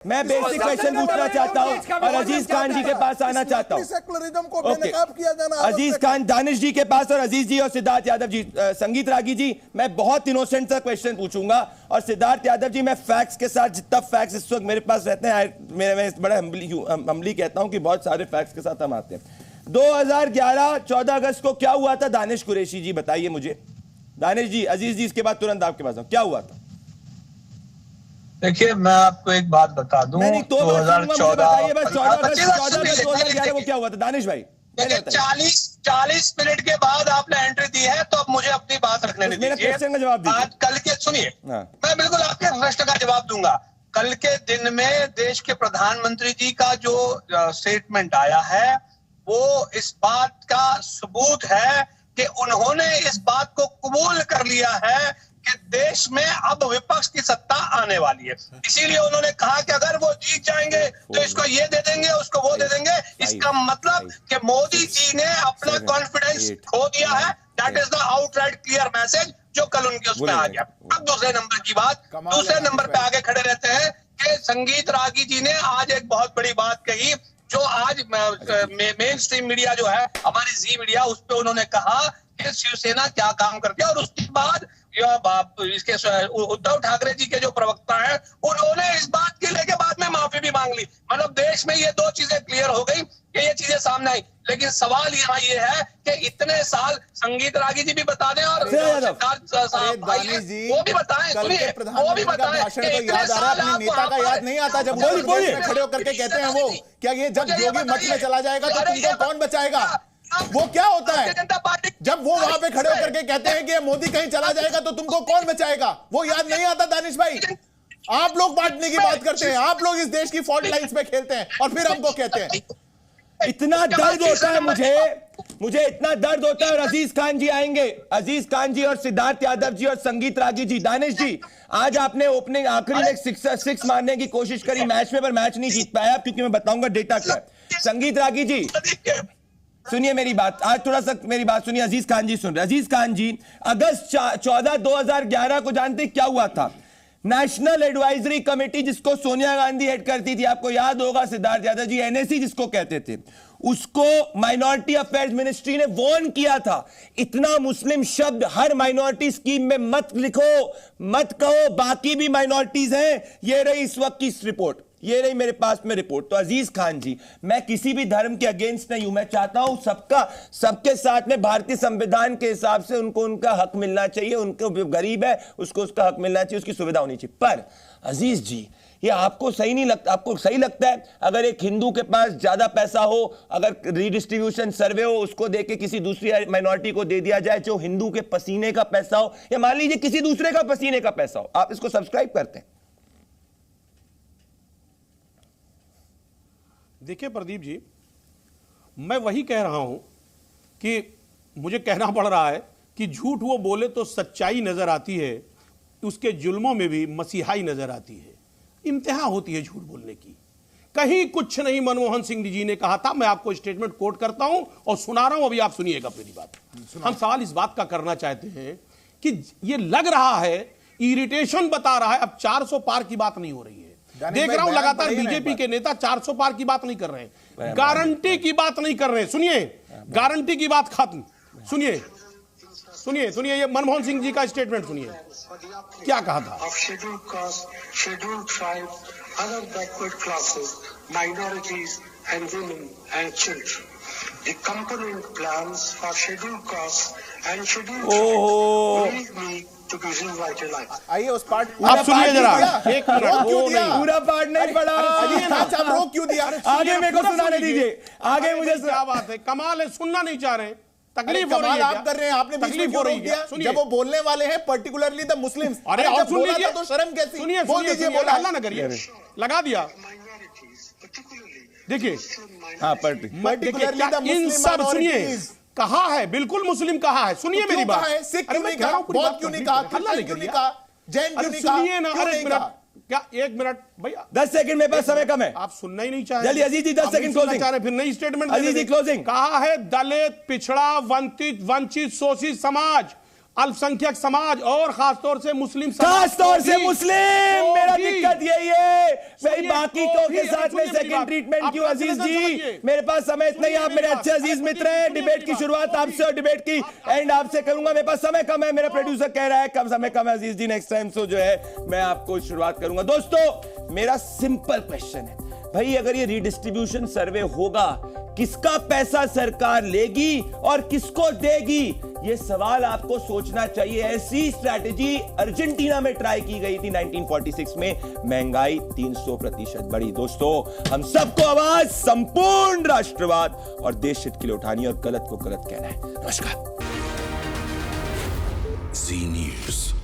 मैं basic question पूछना चाहता हूं और अजीज खान जी के पास आना चाहता हूं। सेकुलरिज्म को बेनकाब किया जाना। अजीज खान, दानिश जी के पास और अजीज जी और सिद्धार्थ यादव जी, संगीत रागी जी, मैं बहुत इनोसेंट सा क्वेश्चन पूछूंगा और सिद्धार्थ यादव जी मैं फैक्ट्स के साथ, जितना फैक्ट्स इस वक्त मेरे पास रहते हैं, मैं बड़ा हम्बली कहता हूं कि बहुत सारे फैक्ट्स के साथ हम आते हैं। 2011 14 अगस्त को क्या हुआ था दानिश कुरैशी जी, बताइए मुझे। दानिश जी, अजीज जी, इसके बाद तुरंत आपके पास क्या हुआ था? देखिए, मैं आपको एक बात बता दूं, 2014 बताइए बस, 14 अगस्त 2011 को क्या हुआ था दानिश भाई? 40 मिनट के बाद आपने एंट्री दी है, तो अब मुझे अपनी बात रखने दीजिए। मेरे क्वेश्चन का जवाब दीजिए। आज कल के सुनिए, मैं बिल्कुल आपके प्रश्न का जवाब दूंगा। कल के दिन में देश के प्रधानमंत्री जी का जो स्टेटमेंट आया है, वो इस बात का सबूत है कि उन्होंने इस बात को कबूल कर लिया है कि देश में अब विपक्ष की सत्ता आने वाली है। इसीलिए उन्होंने कहा कि अगर वो जीत जाएंगे तो इसको ये दे देंगे, उसको वो दे देंगे। इसका मतलब कि मोदी जी ने अपना कॉन्फिडेंस खो दिया है। That is the outright clear message जो कल उनके उसमें आ गया। अब दूसरे नंबर की बात, दूसरे नंबर पे आगे खड़े रहते हैं कि संगीत रागी जी ने आज एक बहुत बड़ी बात कही, जो आज मेन स्ट्रीम मीडिया जो है, हमारी जी मीडिया, उस पर उन्होंने कहा कि शिवसेना क्या काम करती है। और उसके बाद इसके उद्धव ठाकरे जी के जो प्रवक्ता हैं, उन्होंने इस बात के लेके बाद में माफी भी मांग ली। मतलब देश में ये दो चीजें क्लियर हो गई कि ये चीजें सामने आई। लेकिन सवाल यहाँ ये है कि इतने साल संगीत रागी जी भी बता दें और वो भी बताएं, सुनिए, वो भी बताएं कि इतने साल अपने नेता का याद नहीं आता जब खड़े होकर के कहते हैं वो, क्या ये जब योगी मठ में चला जाएगा तो तुमको कौन बचाएगा? वो क्या होता है जब वो वहां पे खड़े होकर के कहते हैं कि मोदी कहीं चला जाएगा तो तुमको कौन बचाएगा? वो याद नहीं आता दानिश भाई? आप लोग बांटने की बात करते हैं, आप लोग इस देश की फॉल्ट लाइंस में खेलते हैं और फिर हमको कहते हैं। इतना दर्द होता है मुझे इतना दर्द होता है। और अजीज खान जी आएंगे, अजीज खान जी और सिद्धार्थ यादव जी और संगीत रागी जी। दानिश जी, आज आपने ओपनिंग आखिरी में सिक्स मारने की कोशिश करी मैच में, पर मैच नहीं जीत पाया, क्योंकि मैं बताऊंगा डेटा क्या है। संगीत रागी जी सुनिए मेरी बात, आज थोड़ा सा मेरी बात सुनिए। अजीज खान जी सुन रहे। अजीज खान जी, अगस्त 14 2011 को जानते क्या हुआ था? नेशनल एडवाइजरी कमेटी, जिसको सोनिया गांधी हेड करती थी, आपको याद होगा सिद्धार्थ यादव जी, एनएसी जिसको कहते थे, उसको माइनॉरिटी अफेयर्स मिनिस्ट्री ने वार्न किया था, इतना मुस्लिम शब्द हर माइनॉरिटी स्कीम में मत लिखो, मत कहो, बाकी भी माइनॉरिटीज हैं। ये रही इस वक्त की रिपोर्ट, ये रही मेरे पास में रिपोर्ट। तो अजीज खान जी, मैं किसी भी धर्म के अगेंस्ट नहीं हूं, मैं चाहता हूं सबके साथ में भारतीय संविधान के हिसाब से उनको उनका हक मिलना चाहिए। उनको गरीब है उसको उसका हक मिलना चाहिए, उसकी सुविधा होनी चाहिए। पर अजीज जी, ये आपको सही नहीं लगता? आपको सही लगता है अगर एक हिंदू के पास ज्यादा पैसा हो, अगर रीडिस्ट्रीब्यूशन सर्वे हो, उसको देके किसी दूसरी माइनॉरिटी को दे दिया जाए जो हिंदू के पसीने का पैसा हो, या मान लीजिए किसी दूसरे का पसीने का पैसा हो, आप इसको सब्सक्राइब करते हैं? देखिए प्रदीप जी, मैं वही कह रहा हूं कि मुझे कहना पड़ रहा है कि झूठ वो बोले तो सच्चाई नजर आती है, उसके जुल्मों में भी मसीहाई नजर आती है। इम्तिहान होती है झूठ बोलने की। कहीं कुछ नहीं मनमोहन सिंह जी ने कहा था। मैं आपको स्टेटमेंट कोट करता हूं और सुना रहा हूं, अभी आप सुनिएगा मेरी बात। हम सवाल इस बात का करना चाहते हैं कि ये लग रहा है, इरिटेशन बता रहा है, अब 400 पार की बात नहीं हो रही है। देख रहा हूं लगातार बीजेपी के नेता 400 पार की बात नहीं कर रहे हैं, गारंटी की बात नहीं कर रहे हैं। सुनिए, गारंटी की बात खत्म। सुनिए सुनिए सुनिए, ये मनमोहन सिंह जी का स्टेटमेंट सुनिए, क्या कहा था। Scheduled caste, scheduled tribe, other backward classes, minorities and women and children, the component plans for scheduled caste and scheduled to be revitalized. आइए उस पार्ट आप सुनिए जरा, एक मिनट, पूरा पार्ट नहीं पढ़ा। आप रोक क्यों दिया? आगे मेरे को सुनाने दीजिए, आगे मुझे। क्या बात है, कमाल है, सुनना नहीं चाह रहे, तकलीफ हो रही है। आप कर रहे हैं, आपने तकलीफ हो रही है जब वो बोलने वाले हैं पर्टिकुलरली द मुस्लिम्स। अरे और सुन लीजिए तो शर्म कैसी? सुनिए, बोल दीजिए, बोला हल्ला ना करिए, लगा दिया। देखिए, हाँ, पर्टिकुलरली द इन सब सुनिए, कहा है, बिल्कुल मुस्लिम कहा है। सुनिए मेरी बात। सिख क्यों नहीं कहा, बौद्ध क्यों नहीं कहा, क्रिश्चियन क्यों नहीं कहा, जैन क्यों नहीं कहा? सुनिए ना, अरे एक मिनट, क्या एक मिनट भैया, 10 सेकंड मेरे पास समय कम है। आप सुनना ही नहीं चाह रहे। जल्दी अजीज जी, 10 सेकंड क्लोजिंग। फिर नई स्टेटमेंट अजीज जी क्लोजिंग। कहा है दलित, पिछड़ा, वंचित, शोषित समाज अल्पसंख्यक समाज और खासतौर से मुस्लिम समाज खास तौर से को भी- मुस्लिम, को मेरा भी- दिक्कत यही है भाई, सुनिए, बाकी को तो भी- के साथ में सुनिए मेरी सेकंड बात। ट्रीटमेंट आप क्यों अजीज कंक्लूजन जी, समझिए। मेरे पास समय नहीं है, आप मेरे मेरी अच्छे बात। अजीज आप मित्र हैं, सुनिए डिबेट मेरी की बात। शुरुआत आपसे और डिबेट की एंड आपसे करूंगा, मेरे पास समय कम है, मेरा प्रोड्यूसर कह रहा है कम समय कम है अजीज जी, नेक्स्ट टाइम सो जो है मैं आपको शुरुआत करूंगा। दोस्तों मेरा सिंपल क्वेश्चन है भाई, अगर ये रीडिस्ट्रीब्यूशन सर्वे होगा, किसका पैसा सरकार लेगी और किसको देगी, ये सवाल आपको सोचना चाहिए। ऐसी स्ट्रैटेजी अर्जेंटीना में ट्राई की गई थी 1946 में, महंगाई 300% बढ़ी। दोस्तों हम सबको आवाज संपूर्ण राष्ट्रवाद और देश हित के लिए उठानी और गलत को गलत कहना है। नमस्कार। Z News.